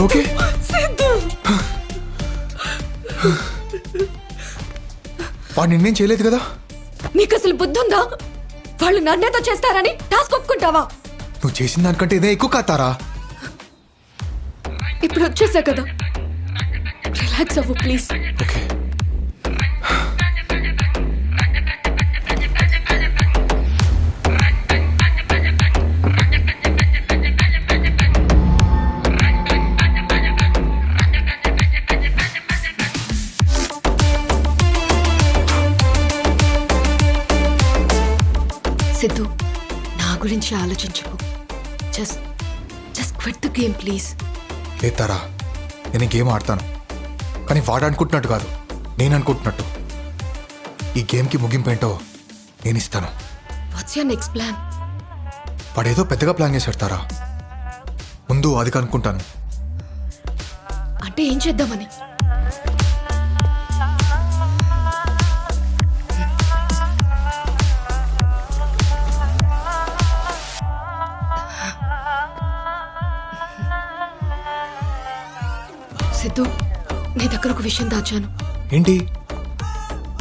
Okay వాడు నిన్నేం చేయలేదు కదా? నీకు అసలు బుద్ధుందా? వాళ్ళు నన్నేతో చేస్తారని టాస్క్ ఒప్పుకుంటావా? నువ్వు చేసిన దానికంటే ఇదే ఎక్కువ కాతారా. ఇప్పుడు వచ్చేసా కదా, రిలాక్స్ అవ్వు ప్లీజ్. ఓకే సిద్ధు, నా గురించి ఆలోచించుకో. Just quit the game please. లేతారా, నేను గేమ్ ఆడతాను, కానీ వాడు అనుకుంటున్నట్టు కాదు, నేను అనుకుంటున్నట్టు. ఈ గేమ్కి ముగింపు ఏంటో నేను ఇస్తాను. What's your next plan? వాడేదో పెద్దగా ప్లాన్ చేశాడు తారా. ముందు అది కనుక్కుంటాను. అంటే ఏం చేద్దామని? సిద్ధు, నీ దగ్గర ఒక విషయం దాచాను. ఏంటి?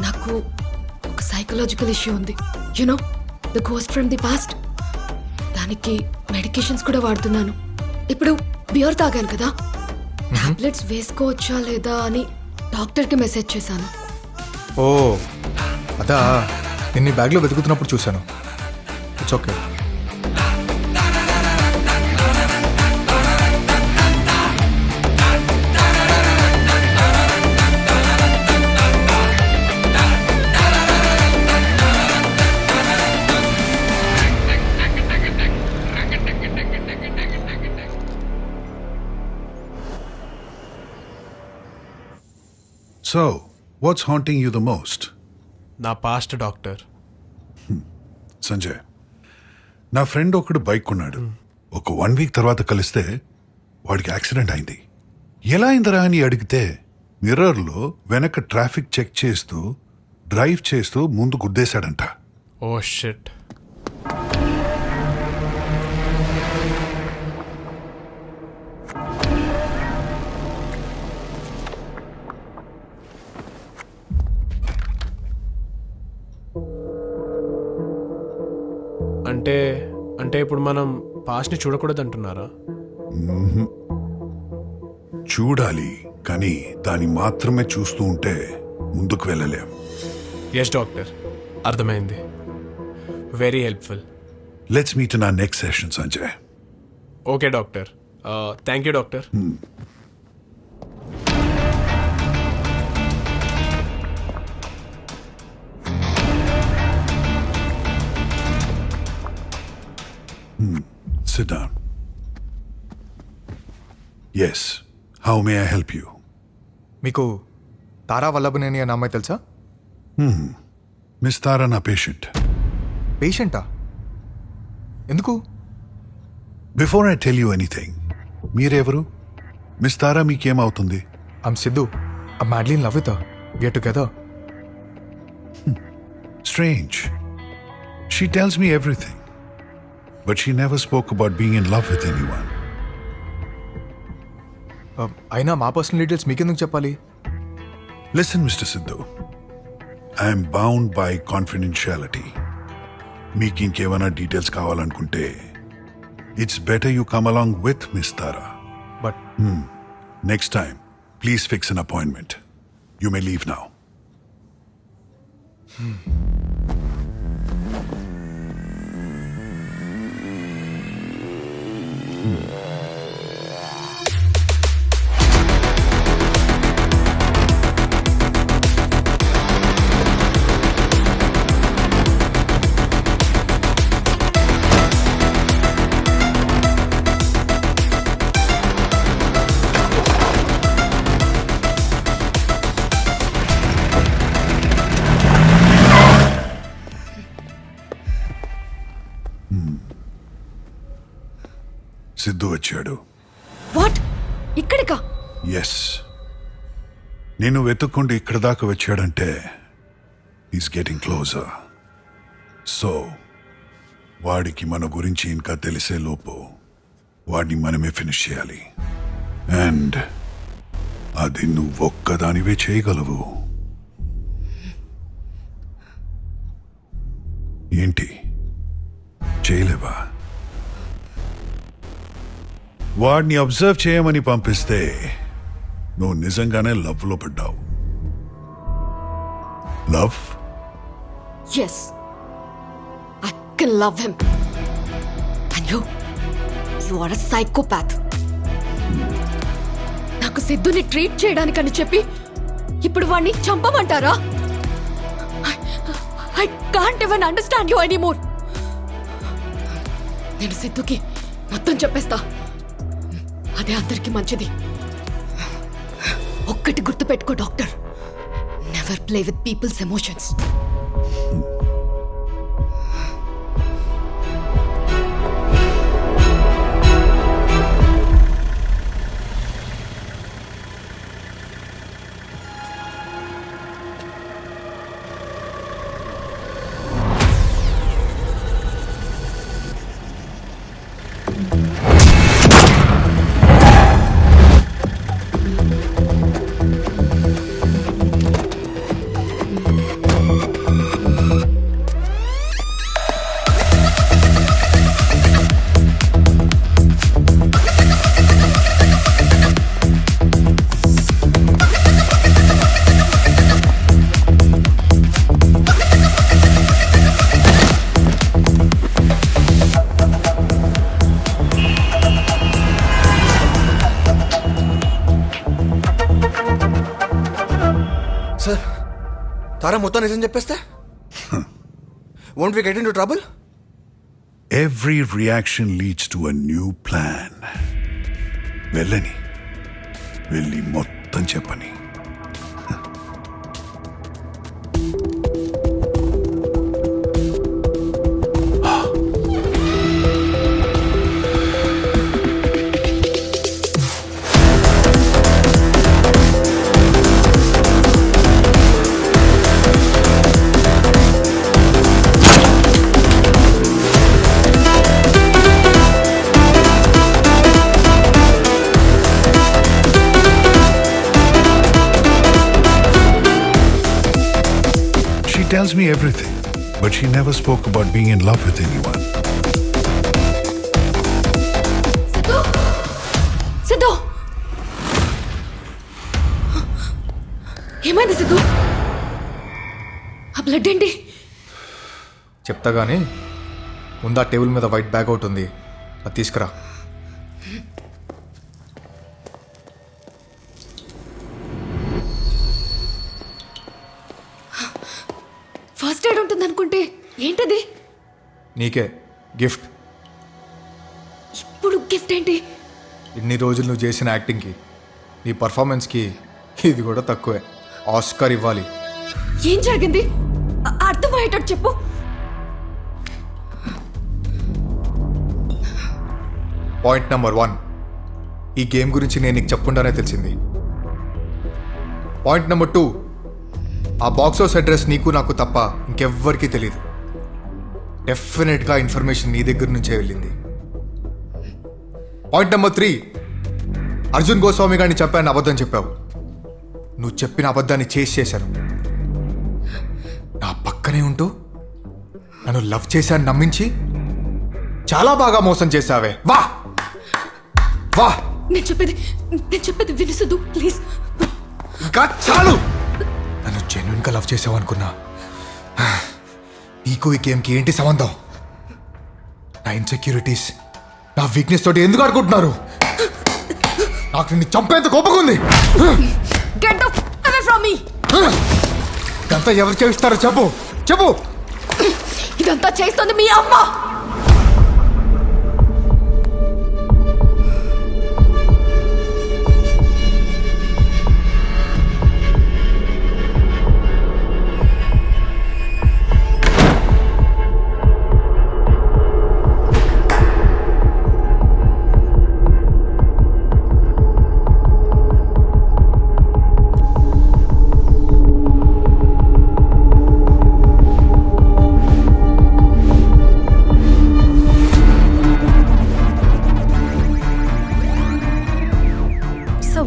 నాకు ఒక సైకలాజికల్ ఇష్యూ ఉంది. You know, the ghost from the past. దానికి మెడికేషన్స్ కూడా వాడుతున్నాను. ఇప్పుడు బియర్ తాగాను కదా, టాబ్లెట్స్ వేసుకోవచ్చా లేదా అని డాక్టర్కి మెసేజ్ చేశాను. ఓ అదా, నిన్ను బ్యాగ్లో వెతుకుతున్నప్పుడు చూశాను. It's okay. So, what's haunting you the most? నా పాస్ట్ డాక్టర్. సంజయ్, నా ఫ్రెండ్ ఒకడు బైక్ కొన్నాడు. ఒక 1 వీక్ తర్వాత కలిస్తే వాడికి యాక్సిడెంట్ అయింది. ఎలా అయిందిరా అని అడిగితే మిర్రర్లో వెనక ట్రాఫిక్ చెక్ చేస్తూ డ్రైవ్ చేస్తూ ముందు గుద్దేశాడంట. Oh shit. అంటే ఇప్పుడు మనం పాస్ట్ని చూడకూడదు అంటున్నారా? చూడాలి, కానీ దాన్ని మాత్రమే చూస్తూ ఉంటే ముందుకు వెళ్ళలేం. ఎస్ డాక్టర్, అర్థమైంది. Very helpful. Let's meet in our next session Sanjay. Okay doctor. Thank you doctor. Sit down. Yes. How may I help you? మీకు తారా వల్లభనేని అనే అమ్మాయి తెలుసా? మిస్ తారా నా పేషెంట్. పేషెంటా? ఎందుకు? Before I tell you anything, మీరెవరు? మిస్ తారా మీకేమవుతుంది? I'm Siddhu. I'm madly in love with her. We are together. Strange. She tells me everything, but she never spoke about being in love with anyone. అయినా మా personal details మీకెందుకు చెప్పాలి? Listen, Mr. Sidhu. I am bound by confidentiality. మీకు ఇంకేమైనా details కావాలనుకుంటే it's better you come along with Miss Tara. But Next time, please fix an appointment. You may leave now. Siddhu వచ్చాడు. What? ఇక్కడికా? Yes, నేను వెతుక్కుంటూ ఇక్కడ దాకా వచ్చాడంటే ఈస్ గెటింగ్ క్లోజర్. సో వాడికి మన గురించి ఇంకా తెలిసే లోపు వాడిని మనమే ఫినిష్ చేయాలి. అండ్ అది నువ్వొక్కదానివే చేయగలవు. ఏంటి చేయలేవా? వాడిని అబ్జర్వ్ చేయమని పంపిస్తే నువ్వు నిజంగానే లవ్లో పడ్డావు. Love? Yes. I can love him. And you are a psychopath. నాకు సిద్ధుని ట్రీట్ చేయడానికని చెప్పి ఇప్పుడు వాడిని చంపమంటారా? I can't even understand you anymore. నేను సిద్ధుకి మొత్తం చెప్పేస్తా. అదే అందరికి మంచిది. ఒక్కటి గుర్తుపెట్టుకో doctor, never play with people's emotions. Sir, Tara మొత్తం నిజం చెప్పేస్తే won't we get into trouble? Every reaction leads to a new plan. వెళ్ళి మొత్తం చెప్పని. She tells me everything, but she never spoke about being in love with anyone. Siddhu! Siddhu! ఏమైంది సిద్ధు? ఆ blood ఏంటి? చెప్తా గానీ ముందు ఆ టేబుల్ మీద వైట్ బ్యాగ్ ఒకటి ఉంది, అది తీసుకురా. ఫస్ట్ ఎయిడ్ ఉంటుంది అనుకుంటే ఏంటది? నీకే గిఫ్ట్. ఇప్పుడు గిఫ్ట్ ఏంటి? ఇన్ని రోజులు నువ్వు చేసిన యాక్టింగ్కి, నీ పర్ఫార్మెన్స్కి ఇది కూడా తక్కువే. ఆస్కార్ ఇవ్వాలి. ఏం జరిగింది? అర్థమయ్యేటట్టు చెప్పు. పాయింట్ నెంబర్ 1, ఈ గేమ్ గురించి నేను నీకు చెప్పుకుండానే తెలిసింది. పాయింట్ నెంబర్ 2, ఆ బాక్స్ హౌస్ అడ్రస్ నీకు నాకు తప్ప ఇంకెవ్వరికీ తెలియదు. డెఫినెట్గా ఇన్ఫర్మేషన్ నీ దగ్గర నుంచే వెళ్ళింది. పాయింట్ నెంబర్ 3, అర్జున్ గోస్వామి గారిని చెప్పాను, అబద్ధం చెప్పావు. నువ్వు చెప్పిన అబద్ధాన్ని చేశాను. నా పక్కనే ఉంటూ నన్ను లవ్ చేశాను నమ్మించి చాలా బాగా మోసం చేశావే. వా వా నేను చెప్పేది వినిసదు ప్లీజ్. ఇంకా చాలు. నన్ను జెన్యున్గా లవ్ చేసావు అనుకున్నా. నీకు ఈ గేమ్కి ఏంటి సంబంధం? నా ఇన్సెక్యూరిటీస్, నా వీక్నెస్ తోటి ఎందుకు ఆడుకుంటున్నారు? నాకు నిన్ను చంపేంత కోపకుంది. గెట్ అవే ఫ్రమ్ మీ. ఇదంతా ఎవరు చేయిస్తారో చెప్పు. ఇదంతా చేస్తుంది మీ అమ్మ.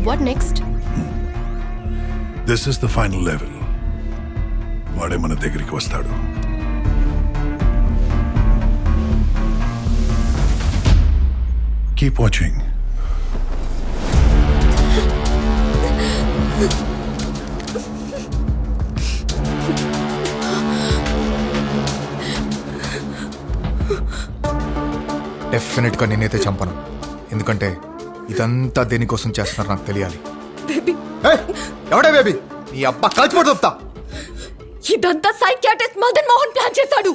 What next? This is the final level. వాడే మన దగ్గరికి వస్తాడు. Keep watching. డెఫినెట్గా నేనైతే చంపను, ఎందుకంటే ఇదంతా దేనికోసం చేస్తున్నారు నాకు తెలియాలి. బేబీ, ఏయ్, ఎవడే బేబీ? నీ అబ్బా కాల్చిపోటు చెప్తా. ఇదంతా సైకియాట్రిస్ట్ మదన్ మోహన్ ప్లాన్ చేశాడు.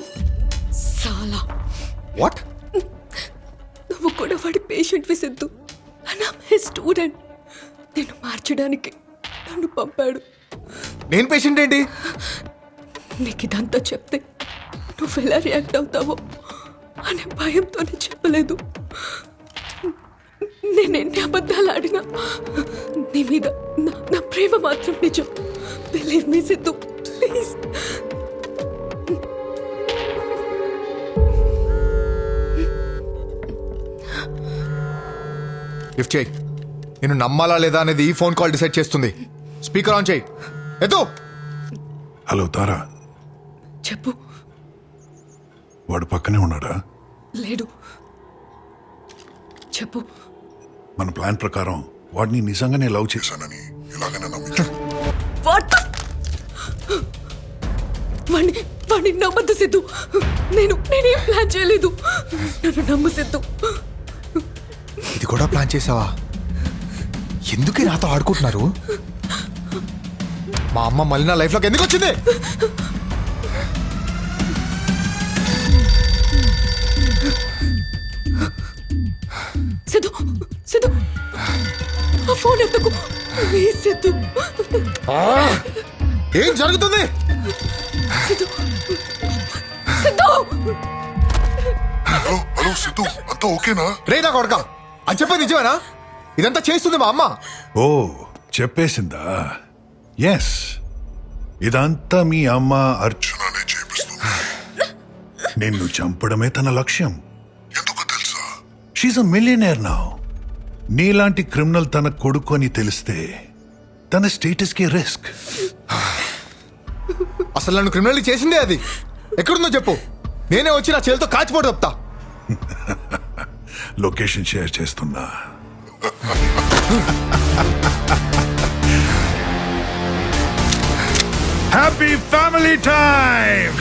సాలా, వాట్? నువ్వు కూడా వాడి పేషెంట్ విసిద్దు. స్టూడెంట్ నేను మార్చడానికి నన్ను పంపాడు. నేను పేషెంట్ ఏంటి? నీకు ఇదంతా చెప్తే నువ్వు ఎలా రియాక్ట్ అవుతావో అనే భయంతోనే చెప్పలేదు. నేను ఎన్ని అబద్ధాలు ఆడినా నీ మీద నా ప్రేమ మాత్రం నిజం. Believe me Siddhu, please. Lift చేయి. నేను నమ్మాలా లేదా అనేది ఈ ఫోన్ కాల్ డిసైడ్ చేస్తుంది. స్పీకర్ ఆన్ చేయి. ఎత్తు. హలో తారా, చెప్పు. వాడు పక్కనే ఉన్నాడా? లేడు. చెప్పు. మన ప్లాన్ ప్రకారం వాడిని నిజంగానే లవ్ చేశానని ఎలాగైనా నమ్మించు. వాట్? వాడిని నమ్మద్దు సిద్ధు. నేనేం ప్లాన్ చేయలేదు. నన్ను నమ్ము సిద్ధు. ఇది కూడా ప్లాన్ చేసావా? ఎందుకే నాతో ఆడుకుంటున్నారు? మా అమ్మ మళ్ళీ నా లైఫ్లోకి ఎందుకు వచ్చింది? సిద్ధు, సిద్ధు, ఆ ఫోన్ ఎత్తుకు. ప్లీజ్ సిద్ధు. ఏం జరుగుతుంది? సిద్ధు, సిద్ధు. హలో హలో సిద్ధు, అంతా ఓకేనా? రే నా కొడక, అని చెప్పేది నిజమేనా? ఇదంతా చేస్తుంది మా అమ్మ. ఓ, చెప్పేసిందా? ఎస్, ఇదంతా మీ అమ్మ అర్చుననే చేపిస్తుంది. నిన్ను చంపడమే తన లక్ష్యం. ఎందుకు తెలుసా? She's a millionaire now. నీలాంటి క్రిమినల్ తన కొడుకు అని తెలిస్తే తన స్టేటస్ కి రిస్క్. అసలు నన్ను క్రిమినల్ చేసిందే అది. ఎక్కడుందో చెప్పు, నేనే వచ్చి నా చేతితో కాచిపోటు చెప్తా. లొకేషన్ షేర్ చేస్తున్నా. Happy family time.